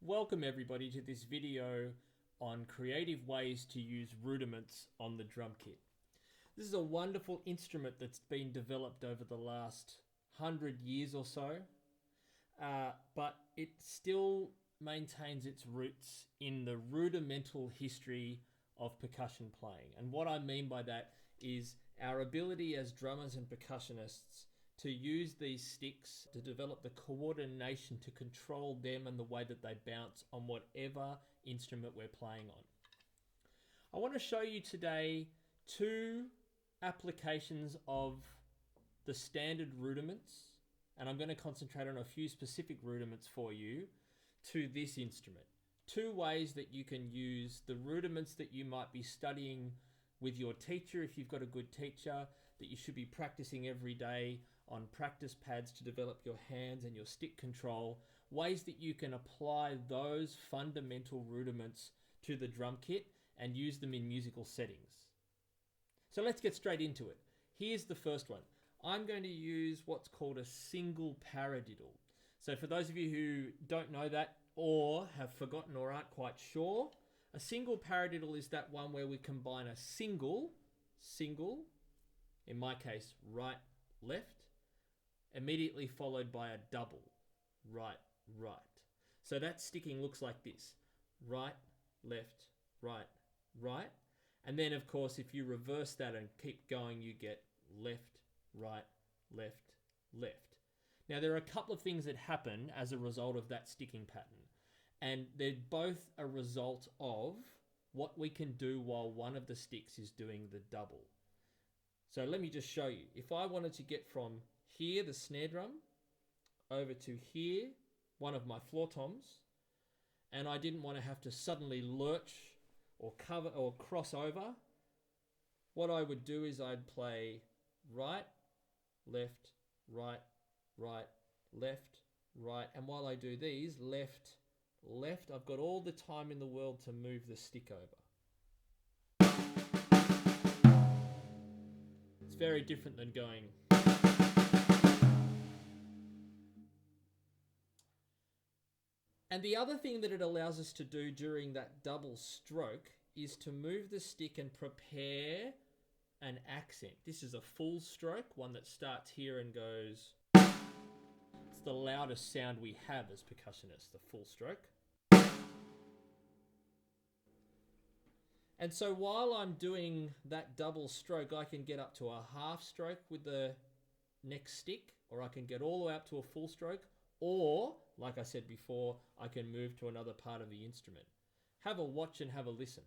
Welcome everybody to this video on creative ways to use rudiments on the drum kit. This is a wonderful instrument that's been developed over the last 100 years or so, but it still maintains its roots in the rudimental history of percussion playing. And what I mean by that is our ability as drummers and percussionists to use these sticks to develop the coordination to control them and the way that they bounce on whatever instrument we're playing on. I want to show you today two applications of the standard rudiments, and I'm going to concentrate on a few specific rudiments for you to this instrument. Two ways that you can use the rudiments that you might be studying with your teacher if you've got a good teacher, that you should be practicing every day on practice pads to develop your hands and your stick control, ways that you can apply those fundamental rudiments to the drum kit and use them in musical settings. So let's get straight into it. Here's the first one. I'm going to use what's called a single paradiddle. So for those of you who don't know that or have forgotten or aren't quite sure, a single paradiddle is that one where we combine a single, in my case, right, left, immediately followed by a double, right, right. So that sticking looks like this: right, left, right, right. And then of course, if you reverse that and keep going, you get left, right, left, left. Now there are a couple of things that happen as a result of that sticking pattern, and they're both a result of what we can do while one of the sticks is doing the double. So let me just show you. If I wanted to get from here, the snare drum, over to here, one of my floor toms, and I didn't want to have to suddenly lurch or cover or cross over, what I would do is I'd play right, left, right, right, left, right, and while I do these, left, left, I've got all the time in the world to move the stick over. It's very different than going. And the other thing that it allows us to do during that double stroke is to move the stick and prepare an accent. This is a full stroke, one that starts here and goes. It's the loudest sound we have as percussionists, the full stroke. And so while I'm doing that double stroke, I can get up to a half stroke with the next stick, or I can get all the way up to a full stroke, or, like I said before, I can move to another part of the instrument. Have a watch and have a listen.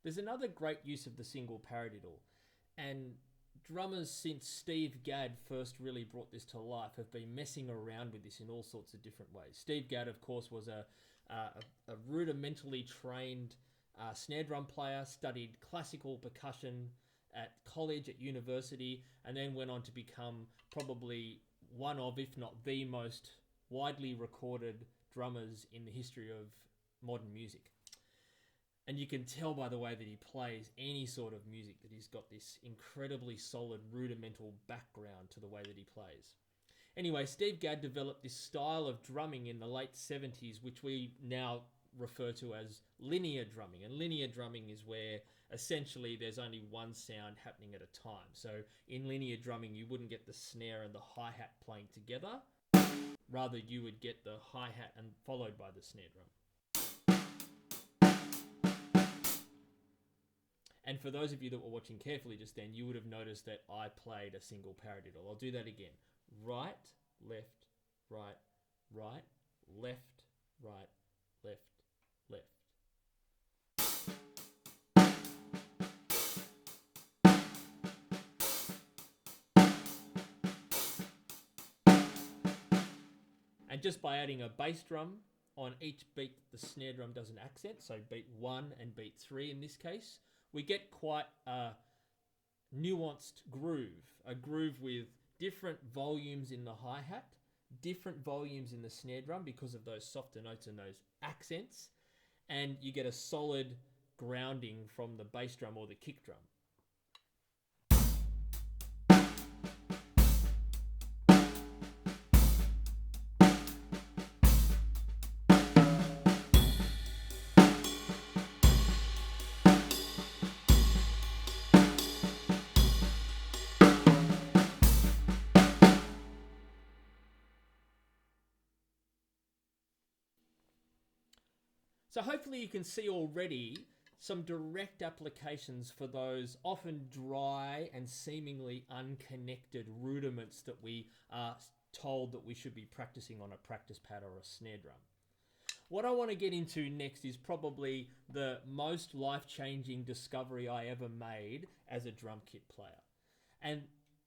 There's another great use of the single paradiddle, and drummers since Steve Gadd first really brought this to life have been messing around with this in all sorts of different ways. Steve Gadd, of course, was a rudimentally trained snare drum player, studied classical percussion at college, at university, and then went on to become probably one of, if not the most widely recorded drummers in the history of modern music. And you can tell by the way that he plays any sort of music that he's got this incredibly solid rudimental background to the way that he plays. Anyway, Steve Gadd developed this style of drumming in the late 70s, which we now refer to as linear drumming. And linear drumming is where essentially there's only one sound happening at a time. So in linear drumming, you wouldn't get the snare and the hi-hat playing together. Rather, you would get the hi-hat and followed by the snare drum. And for those of you that were watching carefully just then, you would have noticed that I played a single paradiddle. I'll do that again. Right, left, right, right, left, right, left, left. And just by adding a bass drum on each beat, the snare drum does an accent. So beat 1 and beat 3 in this case. We get quite a nuanced groove, a groove with different volumes in the hi-hat, different volumes in the snare drum because of those softer notes and those accents, and you get a solid grounding from the bass drum or the kick drum. So hopefully you can see already some direct applications for those often dry and seemingly unconnected rudiments that we are told that we should be practicing on a practice pad or a snare drum. What I want to get into next is probably the most life-changing discovery I ever made as a drum kit player. And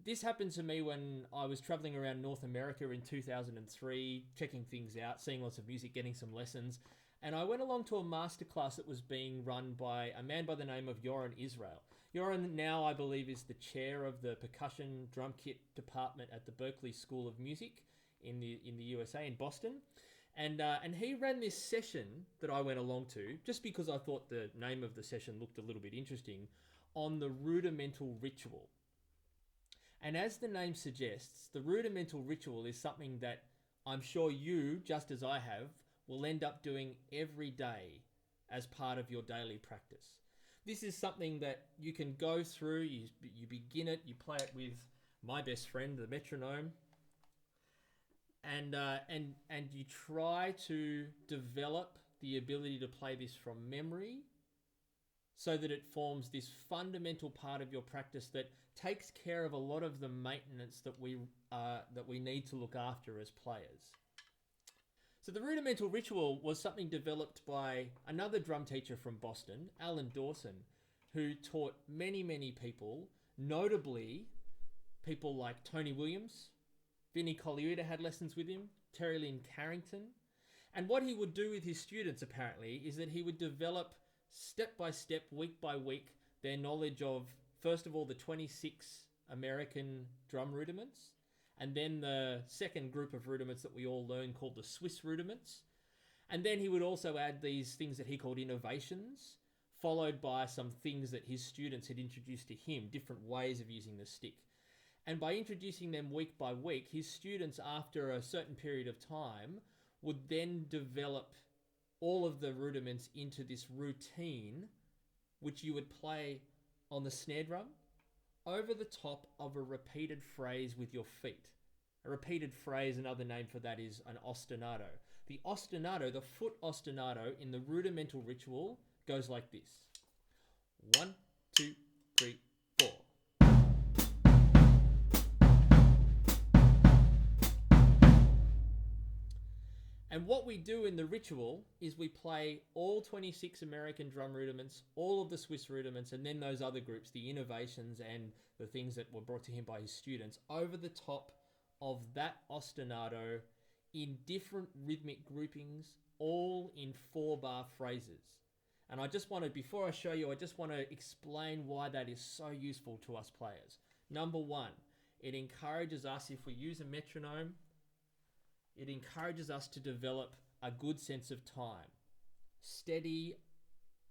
this happened to me when I was traveling around North America in 2003, checking things out, seeing lots of music, getting some lessons. And I went along to a masterclass that was being run by a man by the name of Yoran Israel. Yoran now, I believe, is the chair of the percussion drum kit department at the Berklee School of Music in the USA, in Boston. And he ran this session that I went along to, just because I thought the name of the session looked a little bit interesting, on the Rudimental Ritual. And as the name suggests, the Rudimental Ritual is something that I'm sure you, just as I have, will end up doing every day as part of your daily practice. This is something that you can go through, you begin it, you play it with my best friend, the metronome, and you try to develop the ability to play this from memory so that it forms this fundamental part of your practice that takes care of a lot of the maintenance that we need to look after as players. So the Rudimental Ritual was something developed by another drum teacher from Boston, Alan Dawson, who taught many, many people, notably people like Tony Williams. Vinnie Colaiuta had lessons with him, Terry Lynn Carrington. And what he would do with his students, apparently, is that he would develop step by step, week by week, their knowledge of, first of all, the 26 American drum rudiments, and then the second group of rudiments that we all learn called the Swiss rudiments. And then he would also add these things that he called innovations, followed by some things that his students had introduced to him, different ways of using the stick. And by introducing them week by week, his students, after a certain period of time, would then develop all of the rudiments into this routine, which you would play on the snare drum over the top of a repeated phrase with your feet. A repeated phrase, another name for that is an ostinato. The ostinato, the foot ostinato in the Rudimental Ritual goes like this. 1, 2, 3, 4. And what we do in the ritual is we play all 26 American drum rudiments, all of the Swiss rudiments, and then those other groups, the innovations and the things that were brought to him by his students, over the top of that ostinato in different rhythmic groupings, all in 4-bar phrases. And I just want to, before I show you, I just want to explain why that is so useful to us players. Number one, it encourages us, if we use a metronome, it encourages us to develop a good sense of time, steady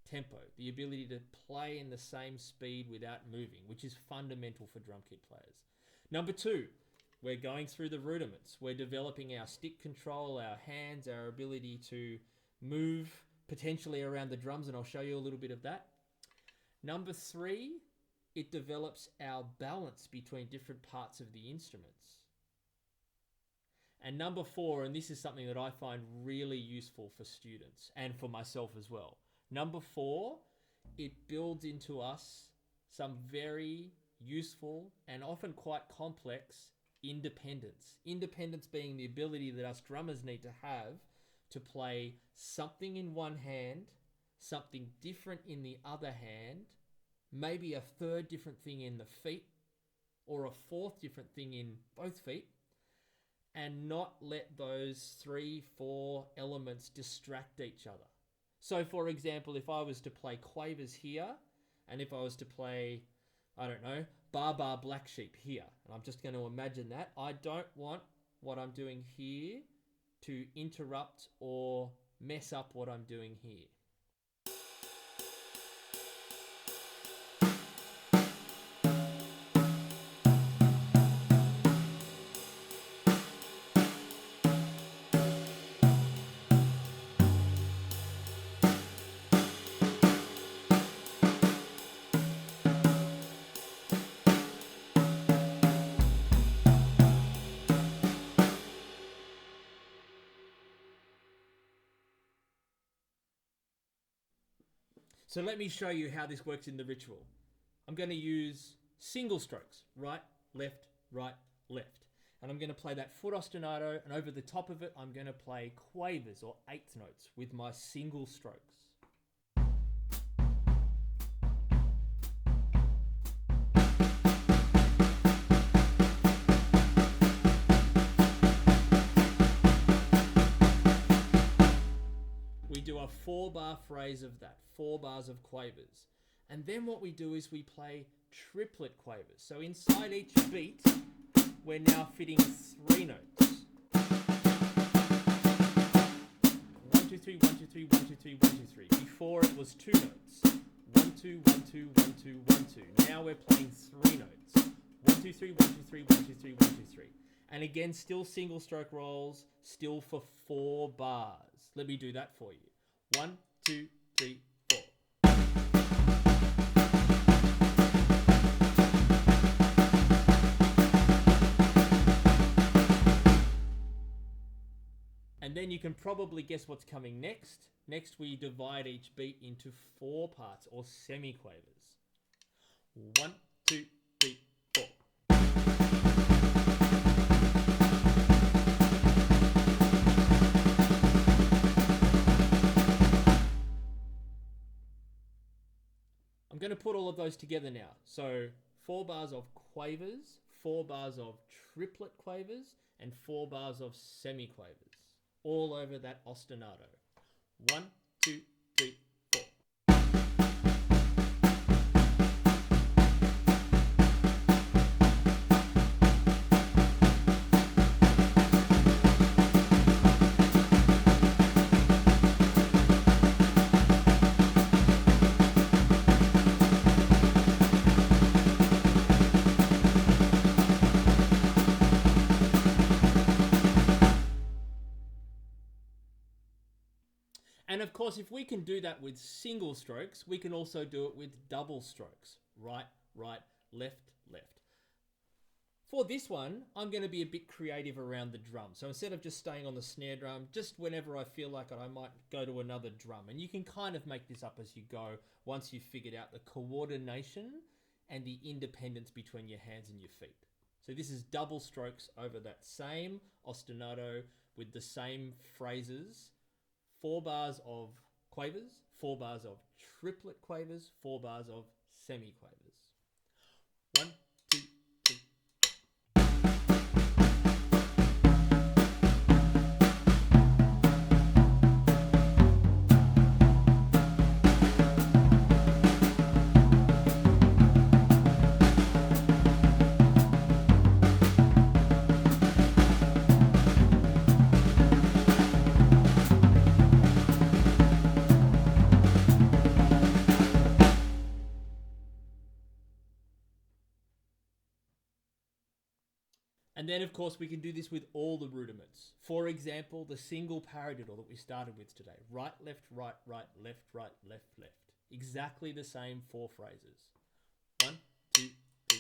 tempo, the ability to play in the same speed without moving, which is fundamental for drum kit players. Number two, we're going through the rudiments. We're developing our stick control, our hands, our ability to move potentially around the drums, and I'll show you a little bit of that. Number three, it develops our balance between different parts of the instruments. And number four, and this is something that I find really useful for students and for myself as well. Number four, it builds into us some very useful and often quite complex independence. Independence being the ability that us drummers need to have to play something in one hand, something different in the other hand, maybe a third different thing in the feet, or a fourth different thing in both feet, and not let those 3-4 elements distract each other. So for example, if I was to play quavers here, and if I was to play, I don't know, bar black sheep here. And I'm just going to imagine that. I don't want what I'm doing here to interrupt or mess up what I'm doing here. So let me show you how this works in the ritual. I'm going to use single strokes, right, left, left. And I'm going to play that foot ostinato, and over the top of it, I'm going to play quavers or eighth notes with my single strokes. We do a 4-bar phrase of that, 4 bars of quavers. And then what we do is we play triplet quavers. So inside each beat, we're now fitting 3 notes. 1, 2, 3, 1, 2, 3, 1, 2, 3, 1, 2, 3. Before it was 2 notes. 1, 2, 1, 2, 1, 2, 1, 2. Now we're playing 3 notes. 1, 2, 3, 1, 2, 3, 1, 2, 3, 1, 2, 3. And again, still single stroke rolls, still for 4 bars. Let me do that for you. 1, 2, 3, 4. And then you can probably guess what's coming next. Next, we divide each beat into 4 parts or semi-quavers. 1, 2, 3, 4. I'm going to put all of those together now. So 4 bars of quavers, 4 bars of triplet quavers, and 4 bars of semi-quavers. All over that ostinato. 1, 2, 3, 4. And of course, if we can do that with single strokes, we can also do it with double strokes. Right, left, left. For this one, I'm going to be a bit creative around the drum. So instead of just staying on the snare drum, just whenever I feel like it, I might go to another drum. And you can kind of make this up as you go once you've figured out the coordination and the independence between your hands and your feet. So this is double strokes over that same ostinato with the same phrases. 4 bars of quavers, 4 bars of triplet quavers, 4 bars of semi-quavers. 1, 2, 3. And then, of course, we can do this with all the rudiments. For example, the single paradiddle that we started with today. Right, left, left, left. Exactly the same 4 phrases. 1, 2, 3.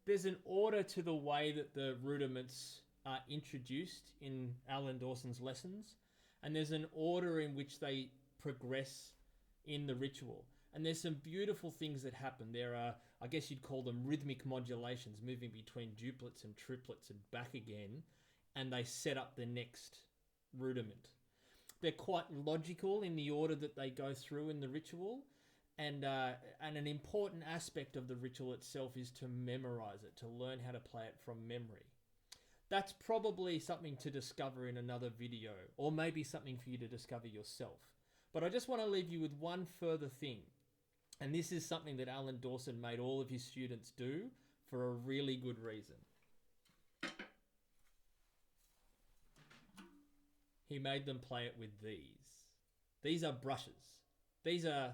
There's an order to the way that the rudiments are introduced in Alan Dawson's lessons, and there's an order in which they progress in the ritual. And there's some beautiful things that happen. There are, I guess you'd call them rhythmic modulations, moving between duplets and triplets and back again, and they set up the next rudiment. They're quite logical in the order that they go through in the ritual, and an important aspect of the ritual itself is to memorize it, to learn how to play it from memory. That's probably something to discover in another video, or maybe something for you to discover yourself. But I just want to leave you with one further thing. And this is something that Alan Dawson made all of his students do for a really good reason. He made them play it with these. These are brushes. These are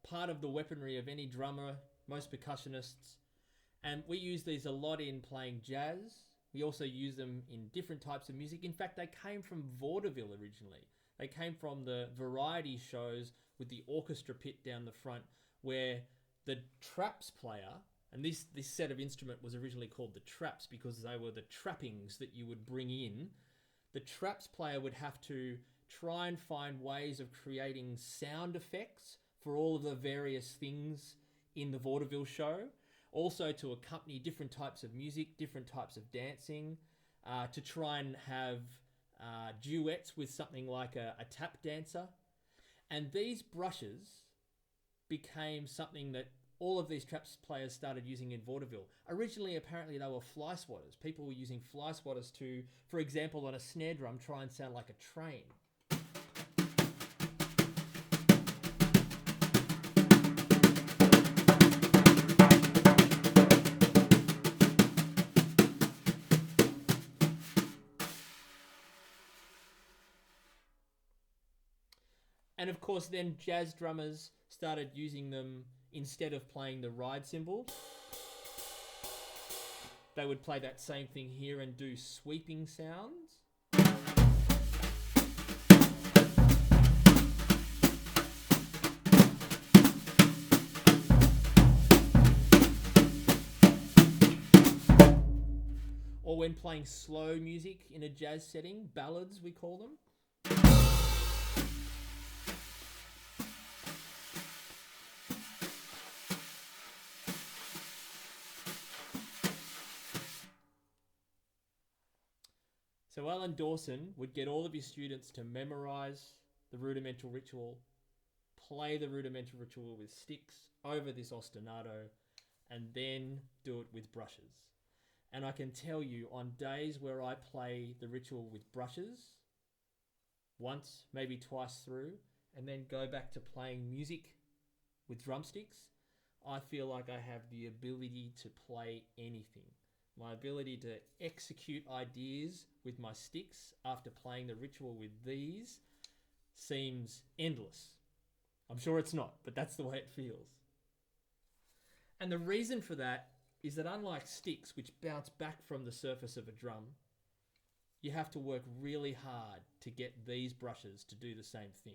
part of the weaponry of any drummer, most percussionists. And we use these a lot in playing jazz. We also use them in different types of music. In fact, they came from vaudeville originally. They came from the variety shows with the orchestra pit down the front, where the traps player, and this set of instrument was originally called the traps because they were the trappings that you would bring in. The traps player would have to try and find ways of creating sound effects for all of the various things in the vaudeville show, also to accompany different types of music, different types of dancing, to try and have duets with something like a tap dancer. And these brushes became something that all of these traps players started using in vaudeville. Originally, apparently, they were fly swatters. People were using fly swatters to, for example, on a snare drum, try and sound like a train. And of course, then jazz drummers started using them instead of playing the ride cymbal. They would play that same thing here and do sweeping sounds. Or when playing slow music in a jazz setting, ballads we call them. So Alan Dawson would get all of his students to memorize the rudimental ritual, play the rudimental ritual with sticks over this ostinato, and then do it with brushes. And I can tell you, on days where I play the ritual with brushes, once, maybe twice through, and then go back to playing music with drumsticks, I feel like I have the ability to play anything. My ability to execute ideas with my sticks after playing the ritual with these seems endless. I'm sure it's not, but that's the way it feels. And the reason for that is that unlike sticks, which bounce back from the surface of a drum, you have to work really hard to get these brushes to do the same thing.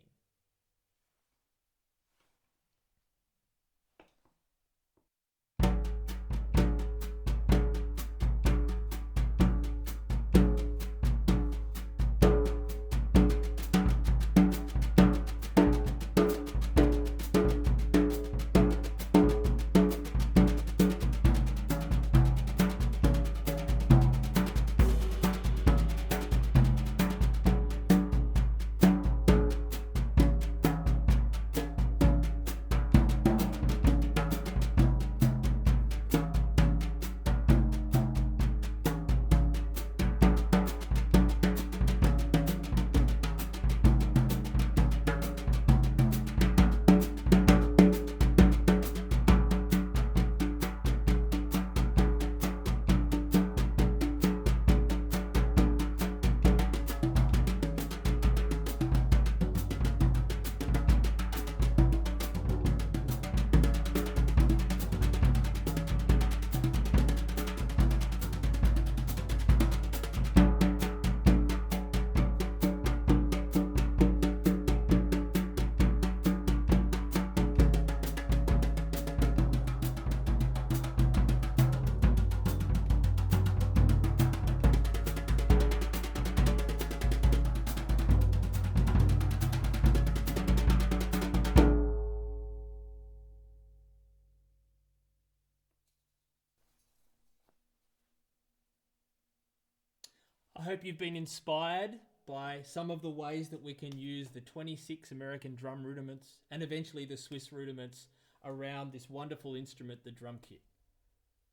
I hope you've been inspired by some of the ways that we can use the 26 American drum rudiments and eventually the Swiss rudiments around this wonderful instrument, the drum kit.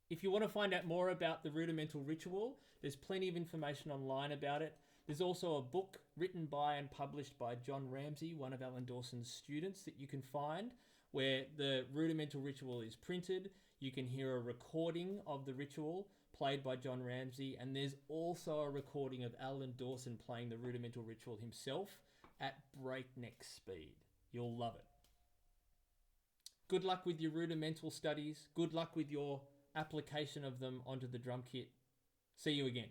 If you want to find out more about the Rudimental Ritual, there's plenty of information online about it. There's also a book written by and published by John Ramsey, one of Alan Dawson's students, that you can find where the Rudimental Ritual is printed. You can hear a recording of the ritual played by John Ramsey, and there's also a recording of Alan Dawson playing the Rudimental Ritual himself at breakneck speed. You'll love it. Good luck with your rudimental studies. Good luck with your application of them onto the drum kit. See you again.